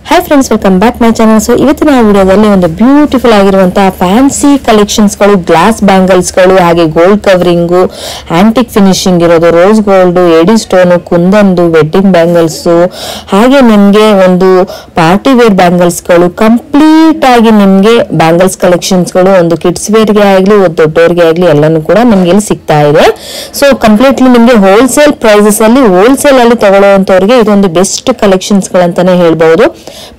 Hi friends, welcome back my channel. So ಇವತ್ತಿನ ವಿಡಿಯೋದಲ್ಲಿ ಒಂದು ಬ್ಯೂಟಿಫುಲ್ ಆಗಿರುವಂತಹ ಫ್ಯಾನ್ಸಿ ಕಲೆಕ್ಷನ್ಸ್ಗಳು, ಗ್ಲಾಸ್ ಬ್ಯಾಂಗಲ್ಸ್ಗಳು, ಹಾಗೆ ಗೋಲ್ಡ್ ಕವರಿಂಗು, ಆಂಟಿಕ್ ಫಿನಿಶಿಂಗ್ ಇರೋದು, ರೋಸ್ ಗೋಲ್ಡ್, ಎಡಿ ಸ್ಟೋನ್, ಕುಂದಂದು, ವೆಡ್ಡಿಂಗ್ ಬ್ಯಾಂಗಲ್ಸ್, ಹಾಗೆ ನಿಮ್ಗೆ ಒಂದು ಪಾರ್ಟಿ ವೇರ್ ಬ್ಯಾಂಗಲ್ಸ್ಗಳು, ಕಂಪ್ಲೀಟ್ ಆಗಿ ನಿಮ್ಗೆ ಬ್ಯಾಂಗಲ್ಸ್ ಕಲೆಕ್ಷನ್ಸ್ಗಳು ಒಂದು ಕಿಡ್ಸ್ ವೇರ್ಗೆ ಆಗ್ಲಿ ಒಂದು ದೊಡ್ಡವ್ರಿಗೆ ಆಗ್ಲಿ ಎಲ್ಲಾನು ಕೂಡ ನಿಮ್ಗೆ ಇಲ್ಲಿ ಸಿಗ್ತಾ ಇದೆ. ಸೊ ಕಂಪ್ಲೀಟ್ಲಿ ನಿಮ್ಗೆ ಹೋಲ್ಸೇಲ್ ಪ್ರೈಸಸ್ ಅಲ್ಲಿ, ಹೋಲ್ಸೇಲ್ ಅಲ್ಲಿ ತಗೊಳ್ಳುವಂತವ್ರಿಗೆ ಇದೊಂದು ಬೆಸ್ಟ್ ಕಲೆಕ್ಷನ್ಸ್ ಗಳಂತಾನೆ ಹೇಳ್ಬಹುದು.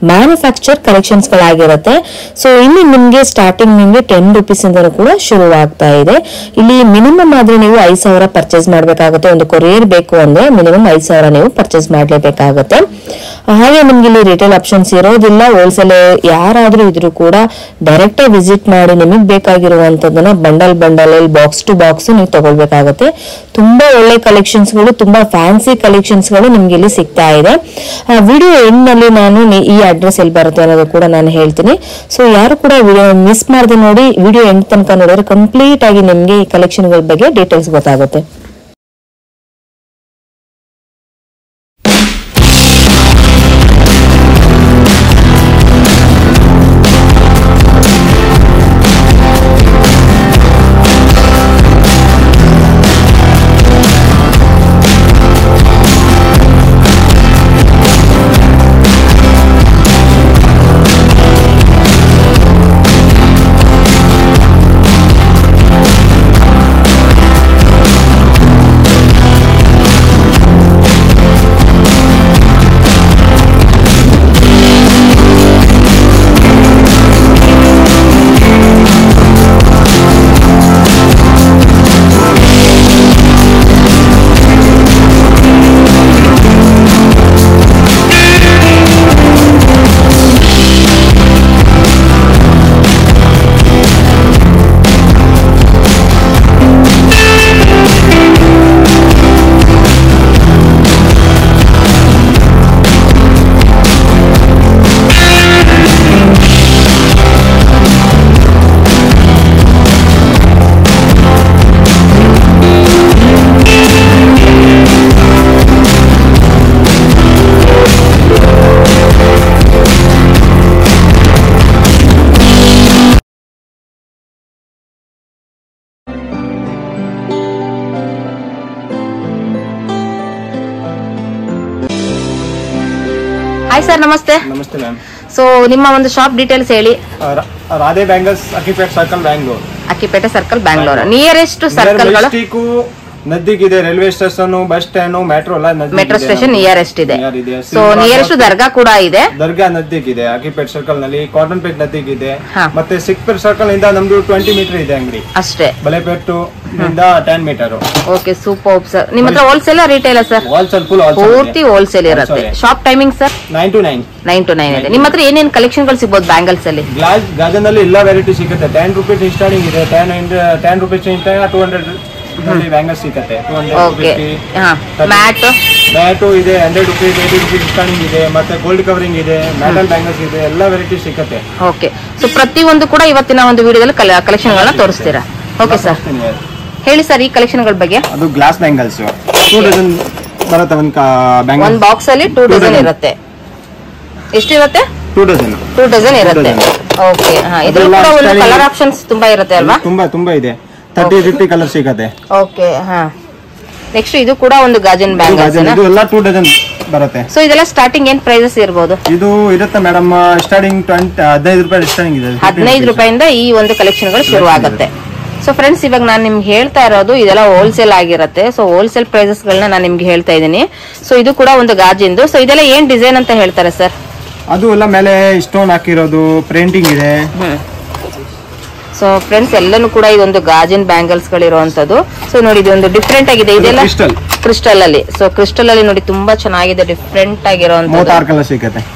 Manufacture collections ಗಳಾಗಿರುತ್ತೆ. ಸೊ ಇಲ್ಲಿ ನಿಮ್ಗೆ ಸ್ಟಾರ್ಟಿಂಗ್ ನಿಮ್ಗೆ 10 ರೂಪೀಸ್ ಇಂದ ಕೂಡ ಶುರುವಾಗ್ತಾ ಇದೆ. ಇಲ್ಲಿ ಮಿನಿಮಮ್ ಆದ್ರೆ ನೀವು 5,000 ಪರ್ಚೇಸ್ ಮಾಡ್ಬೇಕಾಗುತ್ತೆ. ಒಂದು ಕೊರಿಯರ್ ಬೇಕು ಅಂದ್ರೆ ಮಿನಿಮಮ್ 5,000 ನೀವು ಪರ್ಚೇಸ್ ಮಾಡ್ಲೇಬೇಕಾಗುತ್ತೆ. ಹಾಗೆ ನಿಮ್ಗೆ ಇಲ್ಲಿ ರಿಟೇಲ್ ಆಪ್ಷನ್ಸ್ ಇರೋದಿಲ್ಲ. ಹೋಲ್ಸೇಲ್ ಯಾರಾದ್ರೂ ಇದ್ರು ಕೂಡ ಡೈರೆಕ್ಟ್ ವಿಸಿಟ್ ಮಾಡಿ ನಿಮಗೆ ಬೇಕಾಗಿರುವಂತದನ್ನ ಬಂಡಲ್ ಬಾಕ್ಸ್ ಟು ಬಾಕ್ಸ್ ನೀವು ತಗೊಳ್ಬೇಕಾಗುತ್ತೆ. ತುಂಬಾ ಒಳ್ಳೆ ಕಲೆಕ್ಷನ್ಸ್ ಗಳು, ತುಂಬಾ ಫ್ಯಾನ್ಸಿ ಕಲೆಕ್ಷನ್ಸ್ ಗಳು ನಿಮ್ಗೆ ಇಲ್ಲಿ ಸಿಗ್ತಾ ಇದೆ. ವಿಡಿಯೋ ಎಂಡ್ ನಲ್ಲಿ ನಾನು ಈ ಅಡ್ರೆಸ್ ಎಲ್ಲಿ ಬರುತ್ತೆ ಅನ್ನೋದು ಕೂಡ ನಾನು ಹೇಳ್ತೀನಿ. ಸೊ ಯಾರು ಕೂಡ ವಿಡಿಯೋ ಮಿಸ್ ಮಾಡದೆ ನೋಡಿ, ವಿಡಿಯೋ ಎಂಡ್ ತನಕ ನೋಡಿದ್ರೆ ಕಂಪ್ಲೀಟ್ ಆಗಿ ನಿಮ್ಗೆ ಈ ಕಲೆಕ್ಷನ್ ಗಳ ಬಗ್ಗೆ ಡೀಟೇಲ್ಸ್ ಗೊತ್ತಾಗುತ್ತೆ. ಹಾಯ್ ಸರ್, ನಮಸ್ತೆ. ನಮಸ್ತೆ ಮ್ಯಾಮ್. ಸೊ ನಿಮ್ಮ ಒಂದು ಶಾಪ್ ಡೀಟೇಲ್ಸ್ ಹೇಳಿ. Radhe bangles, Akkipete circle, Bangalore. Akkipete circle, Bangalore. Nearest ಸರ್ಕಲ್ಗಳು ನದಿಗಿದೆ, railway station, bus stand, metro metro station nearest ಇದೆ. ಸೊ ನಿಯರೆಸ್ಟ್ ದರ್ಗಾ ಕೂಡ ಇದೆ. ದರ್ಗಾ ನದಿಗಿದೆ ಅಕ್ಕಿಪೇಟೆ ಸರ್ಕಲ್ ನಲ್ಲಿ. ಕಾಟನ್ ಪೇಟ್ ನದಿಗಿದೆ. ಮತ್ತೆ ಸಿಕ್ಪೇಟ್ ಸರ್ಕಲ್ ಇಂದ ನಮ್ದು 20 ಮೀಟರ್ ಇದೆ ಅಂಗಡಿ ಅಷ್ಟೇ. ಬಲೆಪೇಟು ಇಂದ 10 ಮೀಟರ್. Okay, super sir. ನಿಮ್ಮ ಹತ್ರ wholesale retail sir? Wholesale, full ಪೂರ್ತಿ ಹೋಲ್ಸೇಲ್ ಇರುತ್ತೆ. Shop timing sir? 9 to 9. 9 to 9 ಇದೆ. ನಿಮ್ಮ ಹತ್ರ ಏನೇನು ಕಲೆಕ್ಷನ್ ಗಳು ಸಿಗಬಹುದು ಬ್ಯಾಂಗಲ್ಸ್ ಅಲ್ಲಿ? ಗ್ಲಾಸ್ ಗಾಜನ್ ಅಲ್ಲಿ ಎಲ್ಲ ವೆರೈಟಿ ಸಿಗುತ್ತೆ. 10 ರೂಪೀಸ್ ಸ್ಟಾರ್ಟಿಂಗ್ ಇದೆ. 10 ರೂಪೀಸ್ 200 ಬ್ಯಾಂಗಲ್ಸ್ ಸಿಗುತ್ತೆ. 250. ಮ್ಯಾಟ್ ಇದೆ 100 ರೂಪೀಸ್, 80 ರೂಪೀಸ್ ಸ್ಟಾರ್ಟಿಂಗ್ ಇದೆ. ಮತ್ತೆ ಗೋಲ್ಡ್ ಕವರಿಂಗ್ ಇದೆ, ಮೆಟಲ್ ಬ್ಯಾಂಗಲ್ಸ್ ಇದೆ, ಎಲ್ಲ ವೆರೈಟಿ ಸಿಗುತ್ತೆ. ಓಕೆ, ಸೊ ಪ್ರತಿ ಒಂದು ಕೂಡ ಇವತ್ತಿನ ಒಂದು ವಿಡಿಯೋದಲ್ಲಿ ಕಲೆಕ್ಷನ್ ಗಳನ್ನ ತೋರಿಸ್ತೀರಾ? ಓಕೆ ಸರ್, ಹೇಳಿ ಸರ್ ಈ ಕಲೆಕ್ಷನ್ ಗಳ ಬಗ್ಗೆ. ಅದು ಗ್ಲಾಸ್ ಬ್ಯಾಂಗಲ್ಸ್ 2 ಡಜನ್ ಬರುತ್ತೆ. ಒಂದು ಬಾಕ್ಸ್ ಅಲ್ಲಿ 2 ಡಜನ್ ಇರುತ್ತೆ. ಎಷ್ಟಿರುತ್ತೆ? 2 ಡಜನ್. 2 ಡಜನ್ ಇರುತ್ತೆ. ಓಕೆ, ಇದ್ರ ಕೂಡ ಒಂದು ಕಲರ್ ಆಪ್ಷನ್ಸ್ ತುಂಬಾ ಇರುತ್ತೆ ಅಲ್ವಾ? ತುಂಬಾ ಇದೆ. 30-50 ಕಲರ್ ಸಿಗುತ್ತೆ. ಓಕೆ, ನೆಕ್ಸ್ಟ್ ಇದು ಕೂಡ ಒಂದು ಗಾಜನ್ ಬ್ಯಾಂಗಲ್ಸ್. ಇದು ಎಲ್ಲ 2 ಡಜನ್ ಬರುತ್ತೆ. ಸೊ ಇದೆಲ್ಲ ಸ್ಟಾರ್ಟಿಂಗ್ ಏನ್ ಪ್ರೈಸಸ್ ಇರಬಹುದು? ಇದು ಇರುತ್ತೆ ಮೇಡಮ್, ಸ್ಟಾರ್ಟಿಂಗ್ 15 ರೂಪಾಯಿ ಸ್ಟಾರ್ಟಿಂಗ್ ಇದೆ. 15 ರೂಪಾಯಿಂದ ಈ ಒಂದು ಕಲೆಕ್ಷನ್ ಗಳು ಶುರು ಆಗುತ್ತೆ. ಸೊ ಫ್ರೆಂಡ್ಸ್, ಇವಾಗ ನಾನು ನಿಮ್ಗೆ ಹೇಳ್ತಾ ಇರೋದು ಇದೆಲ್ಲ ಹೋಲ್ಸೇಲ್ ಆಗಿರುತ್ತೆ. ಸೊ ಹೋಲ್ಸೇಲ್ ಪ್ರೈಸಸ್ ಗಳನ್ನ ನಾನು ನಿಮ್ಗೆ ಹೇಳ್ತಾ ಇದ್ದೀನಿ. ಸೊ ಇದು ಕೂಡ ಒಂದು ಗಾಜಿಂದು. ಸೊ ಇದೆಲ್ಲ ಏನ್ ಡಿಸೈನ್ ಅಂತ ಹೇಳ್ತಾರೆ ಸರ್? ಅದು ಎಲ್ಲ ಮೇಲೆ ಸ್ಟೋನ್ ಹಾಕಿರೋದು, ಪ್ರಿಂಟಿಂಗ್ ಇದೆ. ಸೊ ಫ್ರೆಂಡ್ಸ್, ಎಲ್ಲಾನು ಕೂಡ ಇದೊಂದು ಗಾಜಿನ ಬ್ಯಾಂಗಲ್ಸ್ ಗಳಿರುವಂತದ್ದು. ಸೊ ನೋಡಿ, ಇದೊಂದು ಡಿಫ್ರೆಂಟ್ ಆಗಿದೆ. ಇದೆಲ್ಲ ಕ್ರಿಸ್ಟಲ್ ಅಲ್ಲಿ. ಸೊ ಕ್ರಿಸ್ಟಲ್ ಅಲ್ಲಿ ನೋಡಿ ತುಂಬಾ ಚೆನ್ನಾಗಿದೆ, ಡಿಫ್ರೆಂಟ್ ಆಗಿರುವಂತದ್ದು.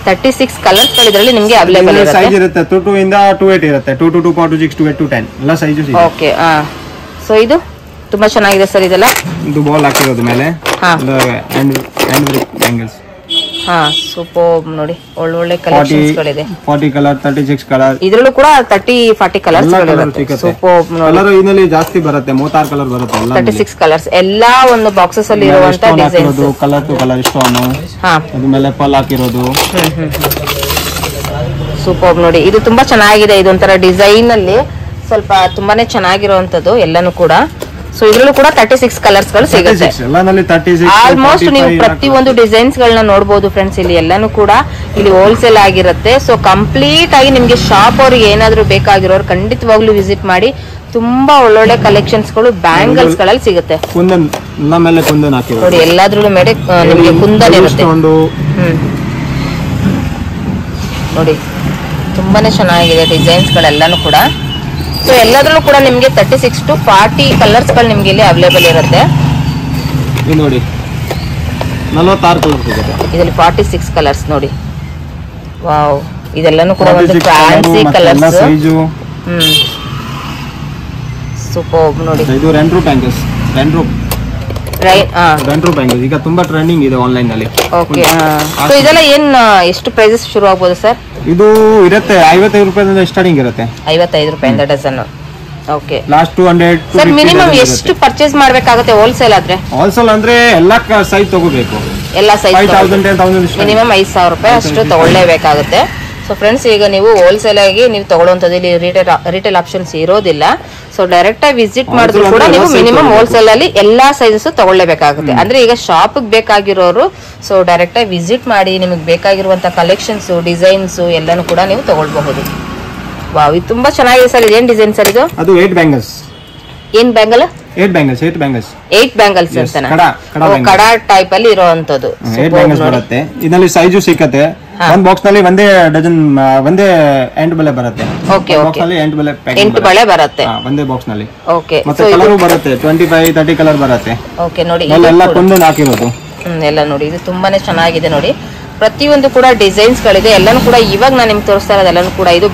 36 ಕಲರ್ಸ್ ಗಳು ಇದರಲ್ಲಿ ನಿಮ್ಗೆ ಅವೈಲೇಬಲ್ ಇರುತ್ತೆ. ಸೈಜ್ ಇರುತ್ತೆ 2 ಇಂದ 2.8 ಇರುತ್ತೆ. 2 to 2.26 to 8 to 10 ಎಲ್ಲ ಸೈಜಸ್ ಇದೆ. ಓಕೆ, ಸೊ ಇದು ತುಂಬಾ ಚೆನ್ನಾಗಿದೆ ಸರ್. ಇದೆಲ್ಲ ಇದು ಬಾಲ್ ಹಾಕಿರೋದು ಮೇಲೆ ಹ್ಯಾಂಡ್ ಬ್ಯಾಂಗಲ್ಸ್. ಸೂಪರ್ ನೋಡಿ, ಒಳ್ಳೆ ಕಲೆಕ್ಷನ್ಸ್ ಗಳಿದೆ. 40 ಕಲರ್, 36 ಕಲರ್. ಇದರಲ್ಲೂ ಕೂಡ 30-40 ಕಲರ್ಸ್ ಗಳಿರುತ್ತೆ. ಸೂಪರ್ ಕಲರ್ ಇದರಲ್ಲಿ ಜಾಸ್ತಿ ಬರುತ್ತೆ. 36 ಕಲರ್ ಬರುತ್ತೆ. 36 ಕಲರ್ಸ್ ಎಲ್ಲಾ ಒಂದು ಬಾಕ್ಸಸ್ ಅಲ್ಲಿ ಇರುವಂತ designs. Colour to colour stone, ಅದು ಮೇಲೆ ಪಲ್ ಹಾಕಿರೋದು. ಸೂಪರ್ ನೋಡಿ, ಇದು ತುಂಬಾ ಚೆನ್ನಾಗಿದೆ. ಇದೊಂಥರ ಡಿಸೈನ್ ಅಲ್ಲಿ ಸ್ವಲ್ಪ ತುಂಬಾನೇ ಚೆನ್ನಾಗಿರುವಂತದ್ದು ಎಲ್ಲಾನು ಕೂಡ. ಸೊ ಇದ್ರಲ್ಲೂ ಕೂಡ 36 ಕಲರ್ಸ್ ಗಳು ಸಿಗುತ್ತೆ. ಆಲ್ಮೋಸ್ಟ್ ನೀವು ಪ್ರತಿಯೊಂದು ಡಿಸೈನ್ಸ್ ಗಳನ್ನ ನೋಡಬಹುದು ಫ್ರೆಂಡ್ಸ್. ಇಲ್ಲಿ ಎಲ್ಲಾನು ಕೂಡ ಇಲ್ಲಿ ಹೋಲ್ಸೇಲ್ ಆಗಿರುತ್ತೆ. ಸೊ ಕಂಪ್ಲೀಟ್ ಆಗಿ ನಿಮ್ಗೆ ಶಾಪ್ ಅವ್ರಿಗೆ ಏನಾದ್ರು ಬೇಕಾಗಿರೋರು ಖಂಡಿತವಾಗ್ಲೂ ವಿಸಿಟ್ ಮಾಡಿ. ತುಂಬಾ ಒಳ್ಳೊಳ್ಳೆ ಕಲೆಕ್ಷನ್ಸ್ ಗಳು ಬ್ಯಾಂಗಲ್ಸ್ ಗಳಲ್ಲಿ ಸಿಗುತ್ತೆ ನೋಡಿ. ಎಲ್ಲಾದ್ರೂ ಮೇಲೆ ನಿಮ್ಗೆ ಕುಂದನ್ ಇರುತ್ತೆ ನೋಡಿ. ತುಂಬಾನೇ ಚೆನ್ನಾಗಿದೆ ಡಿಸೈನ್ಸ್ ಗಳೆಲ್ಲಾನು ಕೂಡ. ಸೊ ಎಲ್ಲಾದ್ರಲ್ಲೂ ಕೂಡ ನಿಮ್ಗೆ 36 to 40 ಕಲರ್ಸ್ ಗಳು ನಿಮ್ಗೆ ಇಲ್ಲಿ ಅವೈಲೇಬಲ್ ಇರುತ್ತೆ ನೋಡಿ. 46 ಕಲರ್ಸ್ ಇದೆ ಇದರಲ್ಲಿ. 46 ಕಲರ್ಸ್ ನೋಡಿ. ವಾವ್, ಇದೆಲ್ಲಾನು ಕೂಡ ಒಂದು ಫ್ಯಾನ್ಸಿ ಕಲರ್ಸ್. ಸೂಪರ್ ನೋಡಿ. ಇದು ರೆಂಡ್ರೂ ಬ್ಯಾಂಗಲ್ಸ್. ಈಗ ತುಂಬಾ ಟ್ರೆಂಡಿಂಗ್ ಇದೆ ಆನ್ಲೈನ್ ನಲ್ಲಿ. ಓಕೆ, ಸೊ ಇದೆಲ್ಲ ಏನ್ ಎಷ್ಟು ಪ್ರೈಸಸ್ ಶುರು ಆಗ್ಬೋದು ಸರ್? ಇದು ಇರುತ್ತೆ 55 ರೂಪಾಯಿಂದ ಸ್ಟಾರ್ಟಿಂಗ್ ಇರುತ್ತೆ. 55 ರೂಪಾಯಿಂದ dozen. Okay, last 200 sir minimum ಎಷ್ಟು ಪರ್ಚೇಸ್ ಮಾಡ್ಬೇಕಾಗುತ್ತೆ ಹೋಲ್ಸೇಲ್ ಆದ್ರೆ? ಹೋಲ್ಸೇಲ್ ಅಂದ್ರೆ ಎಲ್ಲಾ ಸೈಜ್ ತಗೋಬೇಕು. ಎಲ್ಲಾ ಸೈಜ್ 5000 10,000 ಮಿನಿಮಮ್ 5000 ರೂಪಾಯಿ ಅಷ್ಟು ತಗೊಳ್ಳೇಬೇಕಾಗುತ್ತೆ. ಸೊ ಫ್ರೆಂಡ್ಸ್, ಈಗ ನೀವು ಹೋಲ್ಸೇಲ್ ಆಗಿ ನೀವು ತಗೊಳ್ಳುವಂಥದ್ದು ಇಲ್ಲಿ ರಿಟೇಲ್ ಆಪ್ಷನ್ಸ್ ಇರೋದಿಲ್ಲ. ಸೊ ಡೈರೆಕ್ಟ್ ಆಗಿ ವಿಸಿಟ್ ಮಾಡಿದ್ರು ಕೂಡ ನೀವು ಮಿನಿಮಮ್ ಹೋಲ್ಸೇಲ್ ಅಲ್ಲಿ ಎಲ್ಲಾ ಸೈಜಸ್ ತಗೊಳ್ಳೇಬೇಕಾಗುತ್ತೆ. ಅಂದ್ರೆ ಈಗ ಶಾಪ್ ಬೇಕಾಗಿರೋರು ಸೊ ಡೈರೆಕ್ಟ್ ಆಗಿ ವಿಸಿಟ್ ಮಾಡಿ ನಿಮಗೆ ಬೇಕಾಗಿರುವಂತ ಕಲೆಕ್ಷನ್ಸ್ ಡಿಸೈನ್ಸ್ ಎಲ್ಲಾನು ಕೂಡ ನೀವು ತಗೊಳ್ಬಹುದು. ವಾವ್, ಇದು ತುಂಬಾ ಚೆನ್ನಾಗಿದೆ ಸರ್. ಇದೇನ್ ಡಿಸೈನ್ ಸರ್ ಇದು? ಅದು 8 ಬ್ಯಾಂಗಲ್ಸ್. ಏನ್ ಬ್ಯಾಂಗಲ್? 8 ಬ್ಯಾಂಗಲ್ಸ್. 8 ಬ್ಯಾಂಗಲ್ಸ್ ಅಂತಾನೆ. ಕಡಾ ಟೈಪ್ ಅಲ್ಲಿ ಇರುವಂತದ್ದು 8 ಬ್ಯಾಂಗಲ್ಸ್ ಬರುತ್ತೆ. ಇದರಲ್ಲಿ ಸೈಜು ಸಿಕ್ಕತ್ತೆ. ಒಂದ್ ಬಾಕ್ಸ್ ನಲ್ಲಿ ಒಂದೇ ಡಜನ್ ಒಂದೇ ಎಂಟು ಬಳೆ ಬರುತ್ತೆ. ಓಕೆ ಓಕೆ, 8 ಬಳೆ ಬರುತ್ತೆ ಒಂದೇ ಬಾಕ್ಸ್ ನಲ್ಲಿ. ಓಕೆ, ಮತ್ತೆ ಕಲರ್ ಬರುತ್ತೆ 25-30 ಕಲರ್ ಬರುತ್ತೆ. ಓಕೆ ನೋಡಿ, ಎಲ್ಲ ಕೊಂದೊಂದು ಹಾಕಿರೋದು ಎಲ್ಲ ನೋಡಿ. ಇದು ತುಂಬಾನೇ ಚೆನ್ನಾಗಿದೆ ನೋಡಿ. ಪ್ರತಿಯೊಂದು ಕೂಡ ಡಿಸೈನ್ಸ್ ಗಳಿದೆ. ಎಲ್ಲಾನು ಕೂಡ ಇವಾಗ ನಾನು ನಿಮ್ಗೆ ತೋರಿಸ್ತಾ ಇರೋದೆಲ್ಲನೂ ಕೂಡ ಇದು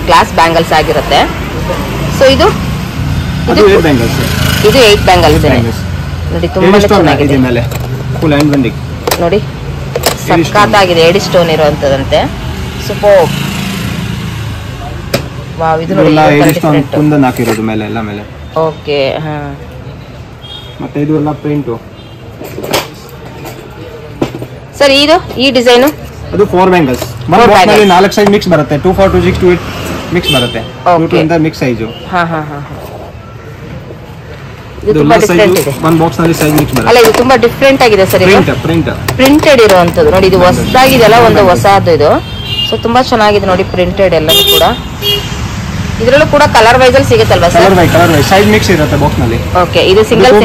ಗ್ಲಾಸ್ ಬ್ಯಾಂಗಲ್ಸ್ ಆಗಿರುತ್ತೆ. ಸೊ ಇದು 8 ಬ್ಯಾಂಗಲ್ಸ್ ನೋಡಿ. ತುಂಬಾ ಚೆನ್ನಾಗಿದೆ ಮೇಲೆ ಫುಲ್ ಹ್ಯಾಂಡ್ ಬೆಂಡಿಂಗ್ ನೋಡಿ. ಸಖತ್ತಾಗಿದೆ. ಎಡಿ ಸ್ಟೋನ್ ಇರುವಂತದಂತೆ. ಸೂಪರ್. ವಾವ್, ಇದು ನೋಡಿ ಎಡಿ ಸ್ಟೋನ್ ಕುಂದನ್ ಹಾಕಿರೋದು ಮೇಲೆ ಎಲ್ಲ ಮೇಲೆ. ಓಕೆ, ಹಾ. ಮತ್ತೆ ಇದು ಎಲ್ಲ ಪ್ರಿಂಟ್ ಸರ್. ಇದು ಈ ಡಿಸೈನ್ ಅದು 4 ಬ್ಯಾಂಗಲ್ಸ್. ಒಂದು ಬಾಕ್ಸ್ ನಲ್ಲಿ 4 ಸೈಜ್ ಮಿಕ್ಸ್ ಬರುತ್ತೆ. 2 4 2 6 2 8 ಮಿಕ್ಸ್ ಬರುತ್ತೆ. 2 2 ಇಂದ ಮಿಕ್ಸ್ ಸೈಜ್. ಹಾ ಹಾ ಹಾ. ಇದು ತುಂಬಾ ಡಿಫರೆಂಟ್ ಇದೆ. ಒಂದು ಬಾಕ್ಸ್ ನಲ್ಲಿ ಸೈಜ್ ಮಿಕ್ಸ್ ಬರುತ್ತೆ. ಅಲ್ಲ, ಇದು ತುಂಬಾ ಡಿಫರೆಂಟ್ ಆಗಿದೆ ಸರ್. ಇದು ಪ್ರಿಂಟೆಡ್ ಇರುವಂತದ್ದು ನೋಡಿ. ಇದು ಹೊಸದಾಗಿದೆಲ್ಲ, ಒಂದು ಹೊಸದು ಇದು. ಸೊ ತುಂಬಾ ಚೆನ್ನಾಗಿದೆ ನೋಡಿ, ಪ್ರಿಂಟೆಡ್ ಎಲ್ಲನೂ ಕೂಡ. ಇದರಲ್ಲೂ ಕೂಡ ಕಲರ್ ವೈಸ್ ಅಲ್ಲಿ ಸಿಗುತ್ತಲ್ವಾ sir? Colour wise size mix ಇರುತ್ತೆ ಬಾಕ್ಸ್ ನಲ್ಲಿ. ಓಕೆ, ಇದು ಸಿಂಗಲ್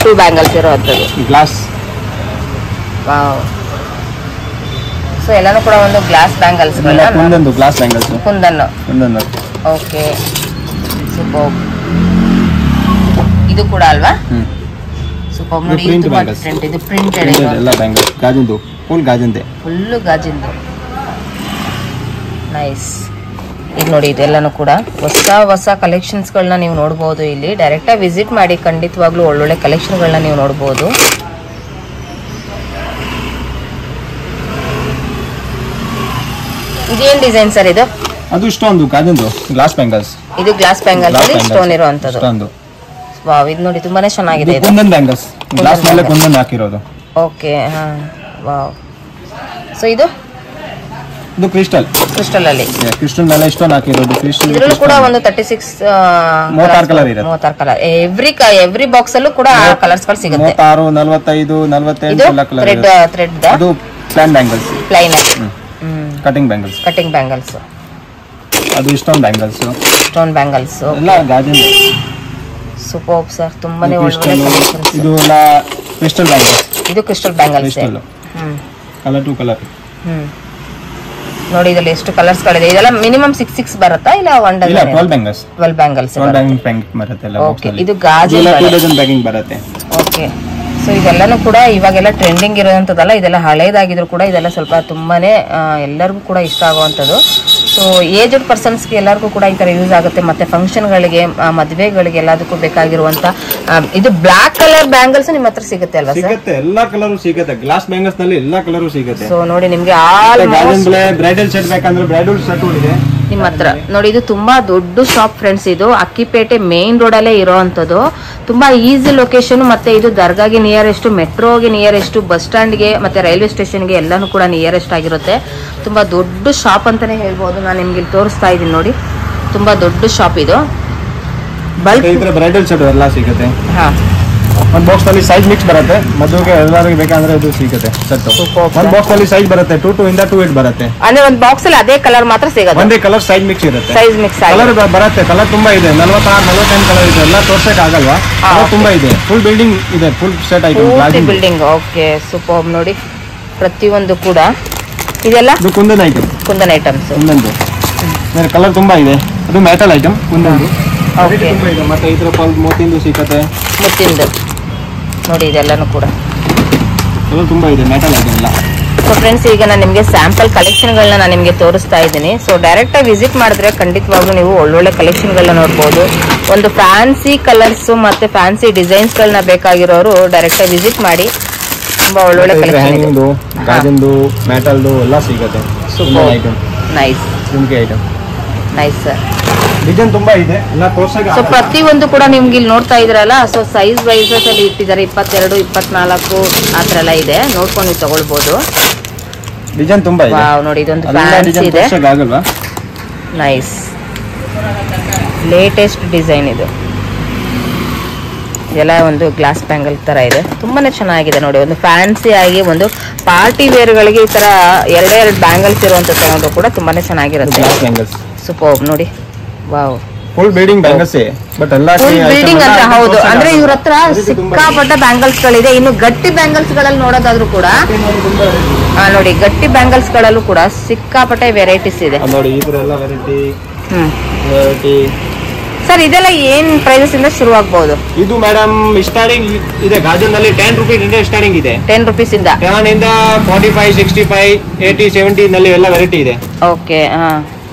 2 ಬ್ಯಾಂಗಲ್ಸ್ ಇರುವಂತದ್ದು ಗ್ಲಾಸ್. ವಾವ್. ಸೊ ಎಲ್ಲಾನು ಕೂಡ ಒಂದು glass bangles. Kundan glass bangles. Kundan. Okay, super. ಇದು ಕೂಡ ಅಲ್ವಾ? ಸೂಪರ್ ನೋಡಿ. ಇದು ತುಂಬಾ ಡಿಫರೆಂಟ್. ಇದು ಪ್ರಿಂಟೆಡ್ ಎಲ್ಲ ಬ್ಯಾಂಗಲ್ಸ್. ಗಾಜಿಂದು, ಫುಲ್ ಗಾಜಿಂದೆ. ನೈಸ್. ಇದು ನೋಡಿ, ಇದೆಲ್ಲಾನು ಕೂಡ ಹೊಸ ಕಲೆಕ್ಷನ್ಸ್ ಗಳನ್ನ ನೀವು ನೋಡಬಹುದು. ಇಲ್ಲಿ ಡೈರೆಕ್ಟ್ ಆಗಿ ವಿಸಿಟ್ ಮಾಡಿ. ಖಂಡಿತವಾಗ್ಲೂ ಒಳ್ಳೊಳ್ಳೆ ಕಲೆಕ್ಷನ್ ಗಳನ್ನ ನೀವು ನೋಡಬಹುದು. ಇದೇನ್ ಡಿಸೈನ್ ಸರ್ ಇದು? ಅದು ಸ್ಟೋನ್ ಗಾಜಿಂದು ಗ್ಲಾಸ್ ಬ್ಯಾಂಗಲ್ಸ್. ಇದು ಗ್ಲಾಸ್ ಬ್ಯಾಂಗಲ್ಸ್ ಅಲ್ಲಿ ಸ್ಟೋನ್ ಇರುವಂತದ್ದು. ವಾವ್, ಇದು ನೋಡಿ ತುಂಬಾನೇ ಚೆನ್ನಾಗಿದೆ. ಇದು ಕುಂದನ್ ಬ್ಯಾಂಗಲ್ಸ್. ಗ್ಲಾಸ್ ಮೇಲೆ ಕುಂದನ್ ಹಾಕಿರೋದು. ಓಕೆ, ಹಾ. ವಾವ್. ಸೊ ಇದು ಕ್ರಿಸ್ಟಲ್ ಅಲ್ಲಿ ಕ್ರಿಸ್ಟಲ್ ಮೇಲೆ ಸ್ಟೋನ್ ಹಾಕಿರೋದು. ಕ್ರಿಸ್ಟಲ್ ಇದರಲ್ಲೂ ಕೂಡ ಒಂದು 36 ಕಲರ್ ಇರುತ್ತೆ. 36 ಕಲರ್. ಎವ್ರಿ ಬಾಕ್ಸ್ ಅಲ್ಲೂ ಕೂಡ ಕಲರ್ಸ್ ಗಳು ಸಿಗುತ್ತೆ. 36 45 48 ಎಲ್ಲ ಕಲರ್. ಥ್ರೆಡ್ ಅದು ಪ್ಲೈನ್ ಬ್ಯಾಂಗಲ್ಸ್. ಪ್ಲೈನ್ ಆಗಿ ಕಟಿಂಗ್ ಬ್ಯಾಂಗಲ್ಸ್. ಅದು ಸ್ಟೋನ್ ಬ್ಯಾಂಗಲ್ಸ್. ಎಲ್ಲ ಗಾಜಿನ. ಸೂಪರ್ ಸರ್, ತುಂಬಾನೇ ಒಳ್ಳೆ ಕಲೆಕ್ಷನ್ಸ್. ಇದು ಎಲ್ಲ ಕ್ರಿಸ್ಟಲ್ ಬ್ಯಾಂಗಲ್ಸ್. ಇದು crystal bangles. Colour to colour. ನೋಡಿ, ಇದರಲ್ಲಿ ಎಷ್ಟು ಕಲರ್ಸ್ ಗಳಿದೆ. ಇದೆಲ್ಲ ಮಿನಿಮಮ್ 6 ಬರುತ್ತಾ ಇಲ್ಲ 1 ಡಜನ್? 12 ಬ್ಯಾಂಗಲ್ಸ್ ಬರುತ್ತೆ. ಓಕೆ, ಇದು ಗಾಜಿನ ಪ್ಯಾಕಿಂಗ್ ಬರುತ್ತೆ. ಓಕೆ, ಸೊ ಇದೆಲ್ಲಾನು ಕೂಡ ಇವಾಗೆಲ್ಲ ಟ್ರೆಂಡಿಂಗ್ ಇರೋದಂಥದ್ದಲ್ಲ. ಇದೆಲ್ಲ ಹಳೇದಾಗಿದ್ರು ಕೂಡ ಇದೆಲ್ಲ ಸ್ವಲ್ಪ ತುಂಬಾನೇ ಎಲ್ಲರಿಗೂ ಕೂಡ ಇಷ್ಟ ಆಗುವಂಥದ್ದು. ಸೊ ಏಜ್ಡ್ ಪರ್ಸನ್ಸ್ಗೆ ಎಲ್ಲರಿಗೂ ಕೂಡ ಈ ತರ ಯೂಸ್ ಆಗುತ್ತೆ. ಮತ್ತೆ ಫಂಕ್ಷನ್ಗಳಿಗೆ, ಮದುವೆಗಳಿಗೆ ಎಲ್ಲದಕ್ಕೂ ಬೇಕಾಗಿರುವಂತ ಇದು ಬ್ಲಾಕ್ ಕಲರ್ ಬ್ಯಾಂಗಲ್ಸ್ ನಿಮ್ಮ ಹತ್ರ ಸಿಗುತ್ತೆ ಅಲ್ವಾ ಸರ್? ಸಿಗುತ್ತೆ, ಎಲ್ಲಾ ಕಲರ್ ಸಿಗುತ್ತೆ. ಗ್ಲಾಸ್ ಬ್ಯಾಂಗಲ್ಸ್ ನಲ್ಲಿ ಎಲ್ಲಾ ಕಲರ್ ಸಿಗುತ್ತೆ. ಸೊ ನೋಡಿ, ನಿಮ್ಗೆ ಆಲ್ ಬ್ರೈಡಲ್ ಸೆಟ್ ಬೇಕಂದ್ರೆ ಬ್ರೈಡಲ್ ಸೆಟ್ ಇದೆ. ನಿಮ್ಮ ಹತ್ರ ನೋಡಿ. ಇದು ತುಂಬಾ ದೊಡ್ಡ ಶಾಪ್ ಫ್ರೆಂಡ್ಸ್. ಇದು ಅಕ್ಕಿಪೇಟೆ ಮೇನ್ ರೋಡ್ ಅಲ್ಲೇ ಇರೋವಂಥದ್ದು. ತುಂಬಾ ಈಸಿ ಲೊಕೇಶನ್. ಮತ್ತೆ ಇದು ದರ್ಗಾಗೆ ನಿಯರೆಸ್ಟ್, ಮೆಟ್ರೋಗೆ ನಿಯರೆಸ್ಟ್, ಬಸ್ ಸ್ಟ್ಯಾಂಡ್ಗೆ ಮತ್ತೆ ರೈಲ್ವೆ ಸ್ಟೇಷನ್ಗೆ ಎಲ್ಲಾನು ಕೂಡ ನಿಯರೆಸ್ಟ್ ಆಗಿರುತ್ತೆ. ತುಂಬಾ ದೊಡ್ಡ ಶಾಪ್ ಅಂತಾನೆ ಹೇಳ್ಬೋದು. ನಾನು ನಿಮ್ಗೆ ಇಲ್ಲಿ ತೋರಿಸ್ತಾ ಇದ್ದೀನಿ ನೋಡಿ. ತುಂಬಾ ದೊಡ್ಡ ಶಾಪ್ ಇದು. ಬ್ರೈಡಲ್ ಸೆಟ್ ಎಲ್ಲ ಸಿಗುತ್ತೆ. ಒಂದು ಬಾಕ್ಸ್ ನಲ್ಲಿ ಸೈಜ್ ಮಿಕ್ಸ್ ಬರುತ್ತೆ. ಮದುವೆಗೆ ಎಲ್ಲರಿಗೂ ಬೇಕಂದ್ರೆ ಇದು ಸಿಗುತ್ತೆ ಸೆಟ್. ಒಂದು ಬಾಕ್ಸ್ ನಲ್ಲಿ ಸೈಜ್ ಬರುತ್ತೆ 2 ಇಂದ 2 ಬರುತ್ತೆ. ಅಂದ್ರೆ ಒಂದು ಬಾಕ್ಸ್ ಅಲ್ಲಿ ಅದೇ ಕಲರ್ ಮಾತ್ರ ಸಿಗುತ್ತೆ. ಒಂದೇ ಕಲರ್ ಸೈಜ್ ಮಿಕ್ಸ್ ಇರುತ್ತೆ. ಸೈಜ್ ಮಿಕ್ಸ್ ಕಲರ್ ಬರುತ್ತೆ. ಕಲರ್ ತುಂಬಾ ಇದೆ. 46 48 ಕಲರ್ ಇದೆ. ಎಲ್ಲ ತೋರ್ಸಕ್ ಆಗಲ್ವಾ? ತುಂಬಾ ಇದೆ. ಫುಲ್ ಬಿಲ್ಡಿಂಗ್ ಇದೆ. Full set item building. Okay super ನೋಡಿ. ಪ್ರತಿಯೊಂದು ಕೂಡ ಇದೆಲ್ಲ ಕುಂದನ್ ಐಟಮ್. ಕುಂದನ್ ಐಟಮ್ಸ್. ಕುಂದನ್ದು ಕಲರ್ ತುಂಬಾ ಇದೆ. ಅದು ಮೆಟಲ್ ಐಟಮ್ ಕುಂದನ್ದು. ಮತ್ತೆ ಇದ್ರ ಮೋತಿಂದು ಸಿಕ್ಕತ್ತೆ. ಮುತ್ತಿಂದು ನೋಡಿ. ಇದೆಲ್ಲಾನು ಕೂಡ ತುಂಬಾ ಇದೆ. ಮೆಟಲ್ ಐಟಮ್ ಎಲ್ಲ. ಸೊ ಫ್ರೆಂಡ್ಸ್, ಈಗ ನಾನು ನಿಮಗೆ ಸ್ಯಾಂಪಲ್ ಕಲೆಕ್ಷನ್ಗಳನ್ನ ನಾನು ನಿಮಗೆ ತೋರಿಸ್ತಾ ಇದ್ದೀನಿ. ಸೊ ಡೈರೆಕ್ಟ್ ಆಗಿ ವಿಸಿಟ್ ಮಾಡಿದ್ರೆ ಖಂಡಿತವಾಗ್ಲೂ ನೀವು ಒಳ್ಳೊಳ್ಳೆ ಕಲೆಕ್ಷನ್ಗಳನ್ನ ನೋಡ್ಬೋದು. ಒಂದು ಫ್ಯಾನ್ಸಿ ಕಲರ್ಸ್ ಮತ್ತೆ ಫ್ಯಾನ್ಸಿ ಡಿಸೈನ್ಸ್ ಗಳನ್ನ ಬೇಕಾಗಿರೋರು ಡೈರೆಕ್ಟ್ ಆಗಿ ವಿಸಿಟ್ ಮಾಡಿ. ತುಂಬಾ ಒಳ್ಳೊಳ್ಳೆ ಕಲೆಕ್ಷನ್. ಗಾಜಿಂದು ಮೆಟಲ್ದು ಎಲ್ಲ ಸಿಗುತ್ತೆ. Super nice. Item nice sir. Design ತುಂಬಾ ಇದೆ. ಎಲ್ಲ ತೋರ್ಸಕ್ಕೆ. ಸೊ ಪ್ರತಿಯೊಂದು ಕೂಡ ನಿಮ್ಗೆ ಇಲ್ಲಿ ನೋಡ್ತಾ ಇದ್ರಲ್ಲ. ಸೊ ಸೈಜ್ ವೈಸಸ್ ಅಲ್ಲಿ ಇಟ್ಟಿದ್ದಾರೆ. 22 24 ಆ ತರ ಎಲ್ಲ ಇದೆ. ನೋಡ್ಕೊಂಡು ನೀವು ತಗೊಳ್ಬಹುದು. ಡಿಸೈನ್ ತುಂಬಾ ಇದೆ. ವಾವ್ ನೋಡಿ. ಇದೊಂದು ಫ್ಯಾನ್ಸಿ ಇದೆ. ನೈಸ್ ಲೇಟೆಸ್ಟ್ ಡಿಸೈನ್ ಇದು. ಎಲ್ಲ ಒಂದು ಗ್ಲಾಸ್ ಬ್ಯಾಂಗಲ್ ತರ ಇದೆ. ತುಂಬಾನೇ ಚೆನ್ನಾಗಿದೆ ನೋಡಿ. ಒಂದು ಫ್ಯಾನ್ಸಿ ಆಗಿ ಒಂದು ಪಾರ್ಟಿ ವೇರ್ ಗಳಿಗೆ ಈ ತರ ಎರಡೆರಡು ಬ್ಯಾಂಗಲ್ಸ್ ಇರುವಂತ ತಗೊಂಡ್ರು ಕೂಡ ತುಂಬಾನೇ ಚೆನ್ನಾಗಿರುತ್ತೆ. ಸೂಪರ್ ನೋಡಿ. Wow full building bangles. But ಎಲ್ಲ ಫುಲ್ ಬಿಲ್ಡಿಂಗ್ ಅಂತ. ಹೌದು, ಅಂದ್ರೆ ಇವ್ರ ಹತ್ರ ಸಿಕ್ಕಾಪಟ್ಟ ಬ್ಯಾಂಗಲ್ಸ್ ಗಳಿದೆ. ಇನ್ನು ಗಟ್ಟಿ ಬ್ಯಾಂಗಲ್ಸ್ ಗಳಲ್ಲಿ ನೋಡೋದಾದ್ರೂ ಕೂಡ ನೋಡಿ, ಗಟ್ಟಿ ಬ್ಯಾಂಗಲ್ಸ್ ಗಳಲ್ಲೂ ಕೂಡ ಸಿಕ್ಕಾಪಟ್ಟೆ ವೆರೈಟೀಸ್ ಇದೆ ನೋಡಿ. ಇದ್ರೆಲ್ಲ ವೆರೈಟಿ. ಸರ್ ಇದೆಲ್ಲ ಏನ್ ಪ್ರೈಸಸ್ ಇಂದ ಶುರು ಆಗಬಹುದು? ಇದು ಮೇಡಮ್ ಸ್ಟಾರ್ಟಿಂಗ್ ಇದೆ. ಗಾಜನ್ನಲ್ಲಿ 10 ರೂಪೀಸ್ ಇಂದ ಸ್ಟಾರ್ಟಿಂಗ್ ಇದೆ. 10 ರೂಪೀಸ್ ಇಂದ 45 65 80 70 ನಲ್ಲಿ ಎಲ್ಲ ವೆರೈಟಿ ಇದೆ. ಓಕೆ.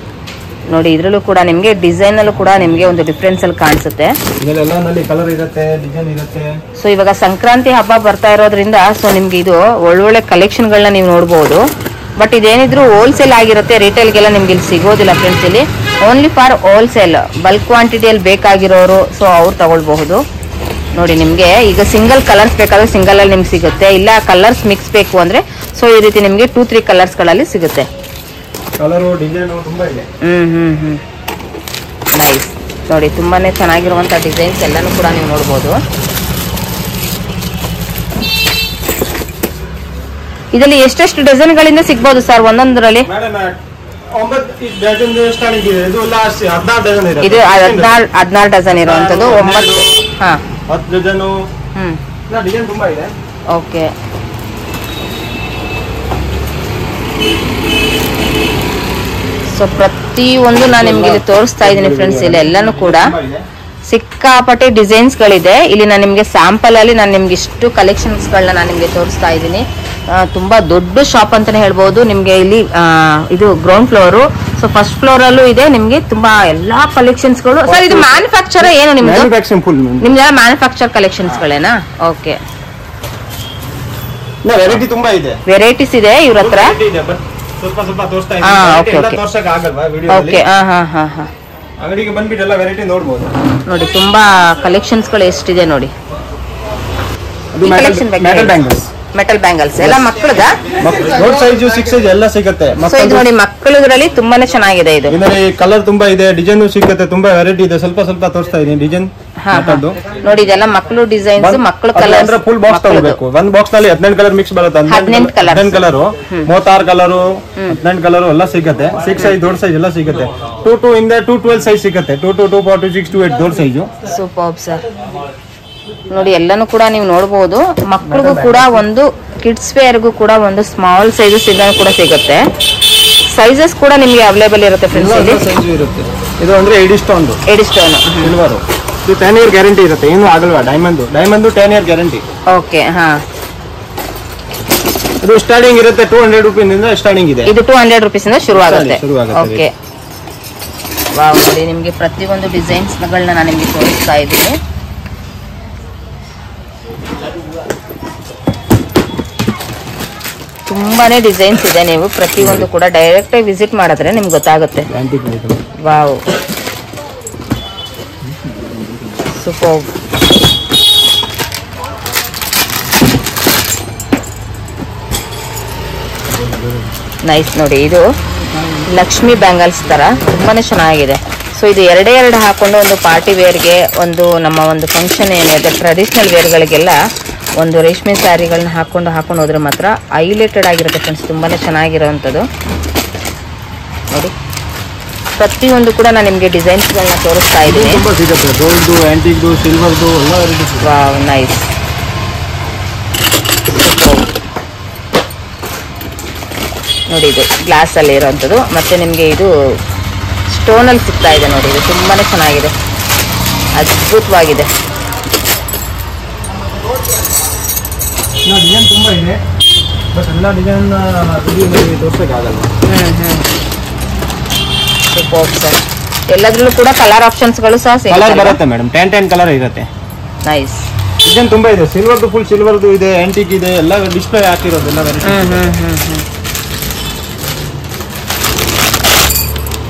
ನೋಡಿ ಇದ್ರಲ್ಲೂ ಕೂಡ ನಿಮ್ಗೆ ಡಿಸೈನ್ ಅಲ್ಲೂ ಕೂಡ ನಿಮ್ಗೆ ಒಂದು ಡಿಫ್ರೆನ್ಸ್ ಅಲ್ಲಿ ಕಾಣಿಸುತ್ತೆ. ಕಲರ್ ಇರುತ್ತೆ, ಡಿಸೈನ್ ಇರುತ್ತೆ. ಸೊ ಇವಾಗ ಸಂಕ್ರಾಂತಿ ಹಬ್ಬ ಬರ್ತಾ ಇರೋದ್ರಿಂದ ಸೊ ನಿಮ್ಗೆ ಇದು ಒಳ್ಳೊಳ್ಳೆ ಕಲೆಕ್ಷನ್ ಗಳನ್ನ ನೀವು ನೋಡಬಹುದು. ಬಟ್ ಇದೇನಿದ್ರು ಹೋಲ್ಸೇಲ್ ಆಗಿರುತ್ತೆ. ರಿಟೇಲ್ಗೆಲ್ಲ ನಿಮ್ಗೆ ಇಲ್ಲಿ ಸಿಗೋದಿಲ್ಲ ಫ್ರೆಂಡ್ಸ್. ಇಲ್ಲಿ ಓನ್ಲಿ ಫಾರ್ ಹೋಲ್ಸೇಲ್ ಬಲ್ಕ್ ಕ್ವಾಂಟಿಟಿಯಲ್ಲಿ ಬೇಕಾಗಿರೋರು ಸೊ ಅವ್ರು ತಗೊಳ್ಬಹುದು. ನೋಡಿ ನಿಮ್ಗೆ ಈಗ ಸಿಂಗಲ್ ಕಲರ್ಸ್ ಬೇಕಾದ್ರೆ ಸಿಂಗಲ್ ಅಲ್ಲಿ ನಿಮ್ಗೆ ಸಿಗುತ್ತೆ. ಇಲ್ಲ ಕಲರ್ಸ್ ಮಿಕ್ಸ್ ಬೇಕು ಅಂದ್ರೆ ಸೊ ಈ ರೀತಿ ನಿಮ್ಗೆ 2-3 ಕಲರ್ಸ್ ಗಳಲ್ಲಿ ಸಿಗುತ್ತೆ. ನೈಸ್ ನೋಡಿ. ತುಂಬಾನೇ ಚೆನ್ನಾಗಿರುವಂತ ಡಿಸೈನ್ಸ್ ಎಲ್ಲಾನು ಕೂಡ ನೀವು ನೋಡಬಹುದು. ಇದರಲ್ಲಿ ಎಷ್ಟೆಷ್ಟು ಡಜನ್ ಗಳಿಂದ ಸಿಗ್ಬಹುದು ಸರ್ ಒಂದೊಂದರಲ್ಲಿ? ಇದು 16 ಡಜನ್ ಇರುವಂತದ್ದು. 10 ಡಜನ್. ಓಕೆ. ಸೊ ಪ್ರತಿಯೊಂದು ನಾನು ನಿಮ್ಗೆ ಇಲ್ಲಿ ತೋರಿಸ್ತಾ ಇದ್ದೀನಿ ಫ್ರೆಂಡ್ಸ್. ಇಲ್ಲಿ ಎಲ್ಲಾನು ಕೂಡ ಸಿಕ್ಕಾಪಟ್ಟೆ ಡಿಸೈನ್ಸ್ ಗಳಿದೆ. ಇಲ್ಲಿ ನಾನು ನಿಮ್ಗೆ ಸ್ಯಾಂಪಲ್ ಅಲ್ಲಿ ನಾನು ನಿಮ್ಗೆ ಇಷ್ಟು ಕಲೆಕ್ಷನ್ಸ್ ಗಳನ್ನ ನಾನು ನಿಮ್ಗೆ ತೋರಿಸ್ತಾ ಇದ್ದೀನಿ. ತುಂಬಾ ದೊಡ್ಡ ಶಾಪ್ ಅಂತಾನೆ ಹೇಳ್ಬಹುದು. ನಿಮ್ಗೆ ಇಲ್ಲಿ ಇದು ground floor. So first floor ಅಲ್ಲೂ ಇದೆ ನಿಮ್ಗೆ ತುಂಬಾ ಎಲ್ಲಾ ಕಲೆಕ್ಷನ್ಸ್ ಗಳು. ಸರ್ ಇದು ಮ್ಯಾನುಫ್ಯಾಕ್ಚರ್ ಏನು ನಿಮ್ದು? ನಿಮ್ದೆಲ್ಲ ಮ್ಯಾನುಫ್ಯಾಕ್ಚರ್ ಕಲೆಕ್ಷನ್ಸ್ ಗಳೇನಾ? ಓಕೆ. ವೆರೈಟಿ ತುಂಬಾ ಇದೆ. ವೆರೈಟೀಸ್ ಇದೆ ಇವ್ರ ಹತ್ರ. ಅಂಗಡಿಗೆ ಬಂದ್ಬಿಟ್ಟು ಎಲ್ಲ ವೆರೈಟಿ ನೋಡಬಹುದು. ನೋಡಿ ತುಂಬಾ ಕಲೆಕ್ಷನ್ಸ್ ಗಳು ಎಷ್ಟಿದೆ ನೋಡಿ. ಮೆಟಲ್ ಬ್ಯಾಂಗಲ್ಸ್ ಎಲ್ಲ ಮಕ್ಕಳದ ಸೈಜ್ 6 ಸೈಜ್ ಎಲ್ಲ ಸಿಗುತ್ತೆ. ಇದು ನೋಡಿ ಮಕ್ಕಳದ್ರಲ್ಲಿ ತುಂಬಾನೇ ಚೆನ್ನಾಗಿದೆ. ಇದು ಇದರಲ್ಲಿ ಕಲರ್ ತುಂಬಾ ಇದೆ, ಡಿಸೈನ್ ಸಿಗುತ್ತೆ. ತುಂಬಾ ವೆರೈಟಿ ಇದೆ. ಸ್ವಲ್ಪ ತೋರಿಸ್ತಾ ಇದೀನಿ ಡಿಸೈನ್. ನೋಡಿ ಇದೆಲ್ಲ ಮಕ್ಕಳು ಡಿಸೈನ್ಸ್, ಮಕ್ಕಳು ಕಲರ್. ಅಂದ್ರೆ ಫುಲ್ ಬಾಕ್ಸ್ ತಗೋಬೇಕು. ಒಂದು ಬಾಕ್ಸ್ ನಲ್ಲಿ 18 ಕಲರ್ ಮಿಕ್ಸ್ ಬರುತ್ತೆ. 18 ಕಲರ್ 36 ಕಲರ್ 18 ಕಲರ್ ಎಲ್ಲ ಸಿಗುತ್ತೆ. 6 ಸೈಜ್ ದೊಡ್ಡ ಸೈಜ್ ಎಲ್ಲ ಸಿಗುತ್ತೆ. 2 ಇಂದ 212 ಸೈಜ್ ಸಿಗುತ್ತೆ. 2 2 4 6 2 8 ದೊಡ್ಡ ಸೈಜ್. Super sir. ನೋಡಿ ಎಲ್ಲಾನು ಕೂಡ ನೀವು ನೋಡಬಹುದು. ಮಕ್ಕಳಿಗೂ ಕೂಡ ಒಂದು ಕಿಡ್ಸ್ ವೇರ್ಗೂ ಕೂಡ ಒಂದು ಸ್ಮಾಲ್ ಸೈಜಸ್ ಇದನ್ನು ಕೂಡ ಸಿಗುತ್ತೆ. ಸೈಜಸ್ ಕೂಡ ನಿಮಗೆ ಅವೈಲೇಬಲ್ ಇರುತ್ತೆ ಫ್ರೆಂಡ್ಸ್. ಇದು ಅಂದ್ರೆ ಎಡಿ ಸ್ಟೋನ್ ಸಿಲ್ವರ್. ಇದು 10 ಇಯರ್ ಗ್ಯಾರಂಟಿ ಇರುತ್ತೆ. ಏನು ಆಗಲ್ವಾ. Diamond 10 year guarantee. ಓಕೆ. ಇದು ಸ್ಟಾರ್ಟಿಂಗ್ ಇರುತ್ತೆ 200 ರೂಪೀಸ್ ಇಂದ ಸ್ಟಾರ್ಟಿಂಗ್ ಇದೆ. ಇದು 200 ರೂಪೀಸ್ ಇಂದ ಶುರು ಆಗುತ್ತೆ. ಓಕೆ. ವಾವ್ ನೋಡಿ ನಿಮಗೆ ಪ್ರತಿಯೊಂದು ಡಿಸೈನ್ಸ್ ಗಳನ್ನ ನಾನು ನಿಮಗೆ ತೋರಿಸ್ತಾ ಇದ್ದೀನಿ. ತುಂಬಾನೇ ಡಿಸೈನ್ಸ್ ಇದೆ, ನೀವು ಪ್ರತಿಯೊಂದು ಕೂಡ ಡೈರೆಕ್ಟ್ ಆಗಿ ವಿಸಿಟ್ ಮಾಡಿದ್ರೆ ನಿಮ್ಗೆ ಗೊತ್ತಾಗುತ್ತೆ. Wow, super. ನೈಸ್ ನೋಡಿ, ಇದು ಲಕ್ಷ್ಮಿ ಬ್ಯಾಂಗಲ್ಸ್ ತರ ತುಂಬಾನೇ ಚೆನ್ನಾಗಿದೆ. ಸೊ ಇದು ಎರಡೇ ಎರಡು ಹಾಕೊಂಡು ಒಂದು ಪಾರ್ಟಿ ವೇರ್ಗೆ, ಒಂದು ನಮ್ಮ ಒಂದು ಫಂಕ್ಷನ್ ಏನಿದೆ ಟ್ರೆಡಿಷನಲ್ ವೇರ್ಗಳಿಗೆಲ್ಲ ಒಂದು ರೇಷ್ಮೆ ಸ್ಯಾರಿಗಳನ್ನ ಹಾಕೊಂಡು ಹೋದ್ರೆ ಮಾತ್ರ ಹೈಲೈಟೆಡ್ ಆಗಿರುತ್ತೆ ಫ್ರೆಂಡ್ಸ್. ತುಂಬಾನೇ ಚೆನ್ನಾಗಿರೋವಂಥದ್ದು ನೋಡಿ. ಪ್ರತಿಯೊಂದು ಕೂಡ ನಾನು ನಿಮಗೆ ಡಿಸೈನ್ಸ್ಗಳನ್ನ ತೋರಿಸ್ತಾ ಇದ್ದೀನಿ. Wow, nice. ನೋಡಿ ಇದು ಗ್ಲಾಸ್ ಅಲ್ಲಿ ಇರೋವಂಥದ್ದು, ಮತ್ತೆ ನಿಮಗೆ ಇದು ಸ್ಟೋನ್ ಅಲ್ಲಿ ಸಿಗ್ತಾ ಇದೆ ನೋಡಿ. ಇದು ತುಂಬಾನೇ ಚೆನ್ನಾಗಿದೆ, ಅದ್ಭುತವಾಗಿದೆ. ಡಿಸೈನ್ ತುಂಬಾ ಇದೆ, ಬಟ್ ಎಲ್ಲ ಡಿಸೈನ್ ತೋರಿಸೋಕ್ಕಾಗಲ್ಲ. ಎಲ್ಲದ್ರಲ್ಲೂ ಕೂಡ ಕಲರ್ ಆಪ್ಷನ್ಸ್ಗಳು ಸಹ ಕಲರ್ ಬರುತ್ತೆ ಮೇಡಮ್. 10 ಕಲರ್ ಇರುತ್ತೆ. ನೈಸ್. ಡಿಸೈನ್ ತುಂಬಾ ಇದೆ. ಸಿಲ್ವರ್ದು ಫುಲ್ ಸಿಲ್ವರ್ದು ಇದೆ, ಆಂಟಿಕ್ ಇದೆ, ಎಲ್ಲ ಡಿಸ್ಪ್ಲೇ ಹಾಕಿರೋದು ಎಲ್ಲ ವೆರೈಟಿ.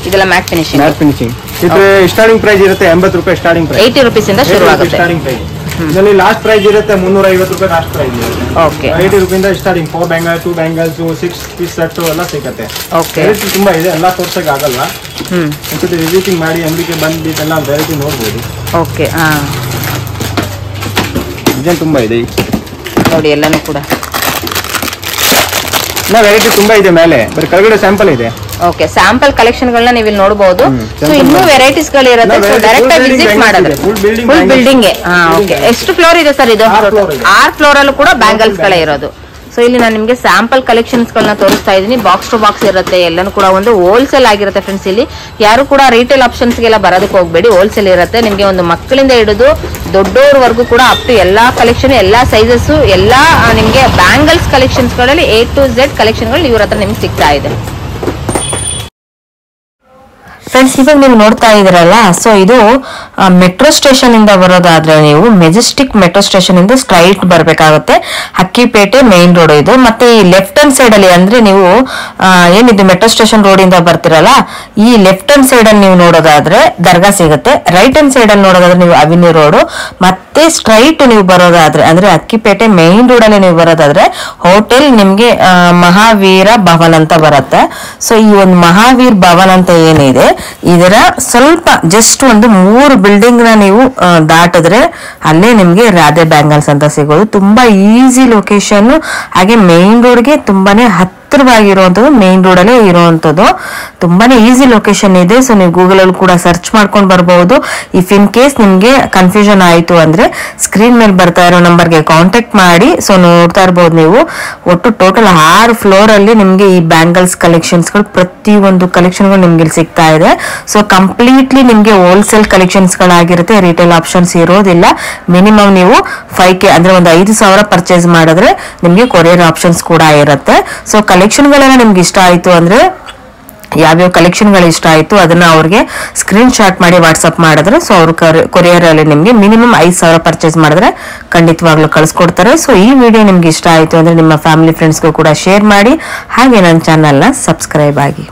ಇದೆಲ್ಲ ಮ್ಯಾಟ್ ಫಿನಿಶಿಂಗ್. ಇದು ಸ್ಟಾರ್ಟಿಂಗ್ ಪ್ರೈಸ್ ಇರುತ್ತೆ 80 ರೂಪಾಯಿ ಸ್ಟಾರ್ಟಿಂಗ್ ಪ್ರೈಸ್. 80 ರೂಪೀಸ್ ಇಂದ ಶುರು ಆಗುತ್ತೆ ಸ್ಟಾರ್ಟಿಂಗ್ ಪ್ರೈಸ್. ಇದರಲ್ಲಿ ಲಾಸ್ಟ್ ಪ್ರೈಸ್ ಇರುತ್ತೆ 350 ರೂಪಾಯಿ ಲಾಸ್ಟ್ ಪ್ರೈಸ್ ಇರುತ್ತೆ. ಓಕೆ. 80 ರೂಪಾಯಿಂದ starting 4 bangle 2 bangles 6 piece set ಎಲ್ಲ ಸಿಗುತ್ತೆ. ಓಕೆ. ವೆರೈಟಿ ತುಂಬಾ ಇದೆ, ಎಲ್ಲ ತೋರ್ಸಕ್ಕೆ ಆಗಲ್ಲ. ಒಂದ್ಸತಿ ವಿಸಿಟಿಂಗ್ ಮಾಡಿ ಅಂಗಡಿಗೆ ಬಂದ್ಬಿಟ್ಟು ಎಲ್ಲ ವೆರೈಟಿ ನೋಡ್ಬೋದು. ಓಕೆ. ಡಿಸೈನ್ ತುಂಬಾ ಇದೆ ನೋಡಿ, ಎಲ್ಲಾನು ಕೂಡ ವೆರೈಟಿ ತುಂಬಾ ಇದೆ. ಮೇಲೆ ಬರೀ ಕೆಳಗಡೆ ಸ್ಯಾಂಪಲ್ ಇದೆ. ಓಕೆ, ಸ್ಯಾಂಪಲ್ ಕಲೆಕ್ಷನ್ ಗಳನ್ನ ನೀವು ಇಲ್ಲಿ ನೋಡಬಹುದು. ಸೊ ಇನ್ನೂ ವೆರೈಟೀಸ್ ಗಳು ಇರುತ್ತೆ. ಸೊ ಡೈರೆಕ್ಟ್ ಆಗಿ ವಿಸಿಟ್ ಮಾಡಿದ್ರೆ ಫುಲ್ ಬಿಲ್ಡಿಂಗ್. ಓಕೆ. ಎಷ್ಟು ಫ್ಲೋರ್ ಇದೆ ಸರ್ ಇದು? 6 ಫ್ಲೋರ್ ಅಲ್ಲೂ ಕೂಡ ಬ್ಯಾಂಗಲ್ಸ್ ಗಳೇ ಇರೋದು. ಸೊ ಇಲ್ಲಿ ನಾನು ನಿಮಗೆ ಸ್ಯಾಂಪಲ್ ಕಲೆಕ್ಷನ್ಸ್ ಗಳನ್ನ ತೋರಿಸ್ತಾ ಇದ್ದೀನಿ. ಬಾಕ್ಸ್ ಟು ಬಾಕ್ಸ್ ಇರುತ್ತೆ, ಎಲ್ಲಾನು ಕೂಡ ಒಂದು ಹೋಲ್ಸೇಲ್ ಆಗಿರುತ್ತೆ ಫ್ರೆಂಡ್ಸ್. ಇಲ್ಲಿ ಯಾರು ಕೂಡ ರಿಟೇಲ್ ಆಪ್ಷನ್ಸ್ ಗೆಲ್ಲ ಬರೋದಕ್ಕೆ ಹೋಗ್ಬೇಡಿ, ಹೋಲ್ಸೇಲ್ ಇರುತ್ತೆ. ನಿಮಗೆ ಒಂದು ಮಕ್ಕಳಿಂದ ಹಿಡಿದು ದೊಡ್ಡೋರ್ವರೆಗೂ ಕೂಡ ಅಪ್ ಟು ಎಲ್ಲಾ ಕಲೆಕ್ಷನ್, ಎಲ್ಲಾ ಸೈಜಸ್, ಎಲ್ಲಾ ನಿಮಗೆ ಬ್ಯಾಂಗಲ್ಸ್ ಕಲೆಕ್ಷನ್ಸ್ ಗಳಲ್ಲಿ A to Z ಕಲೆಕ್ಷನ್ ಗಳು ಇವ್ರ ಹತ್ರ ನಿಮ್ಗೆ ಸಿಗ್ತಾ ಇದೆ. ಫ್ರೆಂಡ್ಸ್, ಇವಾಗ ನೀವು ನೋಡ್ತಾ ಇದ್ರಲ್ಲ, ಸೊ ಇದು ಮೆಟ್ರೋ ಸ್ಟೇಷನ್ ಇಂದ ಬರೋದಾದ್ರೆ ನೀವು ಮೆಜೆಸ್ಟಿಕ್ ಮೆಟ್ರೋ ಸ್ಟೇಷನ್ ಇಂದ ಸ್ಟ್ರೈಟ್ ಬರ್ಬೇಕಾಗುತ್ತೆ. ಹಕ್ಕಿಪೇಟೆ ಮೇನ್ ರೋಡ್ ಇದು. ಮತ್ತೆ ಈ ಲೆಫ್ಟ್ ಹ್ಯಾಂಡ್ ಸೈಡ್ ಅಲ್ಲಿ ಅಂದ್ರೆ ನೀವು ಏನಿದು ಮೆಟ್ರೋ ಸ್ಟೇಷನ್ ರೋಡ್ ಇಂದ ಬರ್ತಿರಲ್ಲ, ಈ ಲೆಫ್ಟ್ ಹ್ಯಾಂಡ್ ಸೈಡ್ ಅಲ್ಲಿ ನೀವು ನೋಡೋದಾದ್ರೆ ದರ್ಗಾ ಸಿಗುತ್ತೆ. ರೈಟ್ ಹ್ಯಾಂಡ್ ಸೈಡ್ ಅಲ್ಲಿ ನೋಡೋದಾದ್ರೆ ನೀವು ಅವಿನ್ಯೂ ರೋಡ್. ಮತ್ತೆ ಸ್ಟ್ರೈಟ್ ನೀವು ಬರೋದಾದ್ರೆ ಅಂದ್ರೆ ಹಕ್ಕಿಪೇಟೆ ಮೇನ್ ರೋಡ್ ಅಲ್ಲಿ ನೀವು ಬರೋದಾದ್ರೆ ಹೋಟೆಲ್ ನಿಮ್ಗೆ ಮಹಾವೀರ ಭವನ್ ಅಂತ ಬರುತ್ತೆ. ಸೊ ಈ ಒಂದು ಮಹಾವೀರ್ ಭವನ್ ಅಂತ ಏನಿದೆ, ಇದರ ಸ್ವಲ್ಪ ಜಸ್ಟ್ ಒಂದು 3 ಬಿಲ್ಡಿಂಗ್ ನ ನೀವು ದಾಟಿದ್ರೆ ಅಲ್ಲೇ ನಿಮ್ಗೆ ರಾಧೆ ಬ್ಯಾಂಗಲ್ಸ್ ಅಂತ ಸಿಗೋದು. ತುಂಬಾ ಈಸಿ ಲೊಕೇಶನ್, ಹಾಗೆ ಮೇನ್ ರೋಡ್ಗೆ ತುಂಬಾನೇ ಹತ್ತಿರವಾಗಿರುವಂತದ್ದು, ಮೇನ್ ರೋಡ್ ಅಲ್ಲೇ ಇರುವಂತದ್ದು. ತುಂಬಾನೇ ಈಸಿ ಲೊಕೇಶನ್ ಇದೆ. ಸೊ ನೀವು ಗೂಗಲ್ ಅಲ್ಲಿ ಕೂಡ ಸರ್ಚ್ ಮಾಡ್ಕೊಂಡು ಬರಬಹುದು. ಇಫ್ ಇನ್ ಕೇಸ್ ನಿಮ್ಗೆ ಕನ್ಫ್ಯೂಷನ್ ಆಯ್ತು ಅಂದ್ರೆ ಸ್ಕ್ರೀನ್ ಮೇಲೆ ಬರ್ತಾ ಇರೋ ನಂಬರ್ಗೆ ಕಾಂಟ್ಯಾಕ್ಟ್ ಮಾಡಿ. ಸೊ ನೋಡ್ತಾ ಇರಬಹುದು ನೀವು, ಒಟ್ಟು ಟೋಟಲ್ 6 ಫ್ಲೋರ್ ಅಲ್ಲಿ ನಿಮ್ಗೆ ಈ ಬ್ಯಾಂಗಲ್ಸ್ ಕಲೆಕ್ಷನ್ಸ್ ಗಳು, ಪ್ರತಿಯೊಂದು ಕಲೆಕ್ಷನ್ ಗಳು ನಿಮ್ಗೆ ಸಿಗ್ತಾ ಇದೆ. ಸೊ ಕಂಪ್ಲೀಟ್ಲಿ ನಿಮ್ಗೆ ಹೋಲ್ಸೇಲ್ ಕಲೆಕ್ಷನ್ಸ್ ಗಳಾಗಿರುತ್ತೆ, ರಿಟೇಲ್ ಆಪ್ಷನ್ಸ್ ಇರೋದಿಲ್ಲ. ಮಿನಿಮಮ್ ನೀವು 5K ಅಂದ್ರೆ ಒಂದು 5,000 ಪರ್ಚೇಸ್ ಮಾಡಿದ್ರೆ ನಿಮ್ಗೆ ಕೊರಿಯರ್ ಆಪ್ಷನ್ಸ್ ಕೂಡ ಇರುತ್ತೆ. ಸೊ ಕಲೆಕ್ಷನ್ ಗಳೆಲ್ಲ ನಿಮ್ಗೆ ಇಷ್ಟ ಆಯ್ತು ಅಂದ್ರೆ, ಯಾವ್ಯಾವ ಕಲೆಕ್ಷನ್ ಗಳು ಇಷ್ಟ ಆಯ್ತು ಅದನ್ನ ಅವ್ರಿಗೆ ಸ್ಕ್ರೀನ್ ಶಾಟ್ ಮಾಡಿ ವಾಟ್ಸ್ಆಪ್ ಮಾಡಿದ್ರೆ, ಸೊ ಅವ್ರು ಕೊರಿಯರ್ ಅಲ್ಲಿ ನಿಮ್ಗೆ ಮಿನಿಮಮ್ 5,000 ಪರ್ಚೇಸ್ ಮಾಡಿದ್ರೆ ಖಂಡಿತವಾಗ್ಲೂ ಕಳಿಸ್ಕೊಡ್ತಾರೆ. ಸೊ ಈ ವಿಡಿಯೋ ನಿಮ್ಗೆ ಇಷ್ಟ ಆಯ್ತು ಅಂದ್ರೆ ನಿಮ್ಮ ಫ್ಯಾಮಿಲಿ ಫ್ರೆಂಡ್ಸ್ಗೂ ಕೂಡ ಶೇರ್ ಮಾಡಿ, ಹಾಗೆ ನನ್ನ ಚಾನಲ್ನ ಸಬ್ಸ್ಕ್ರೈಬ್ ಆಗಿ.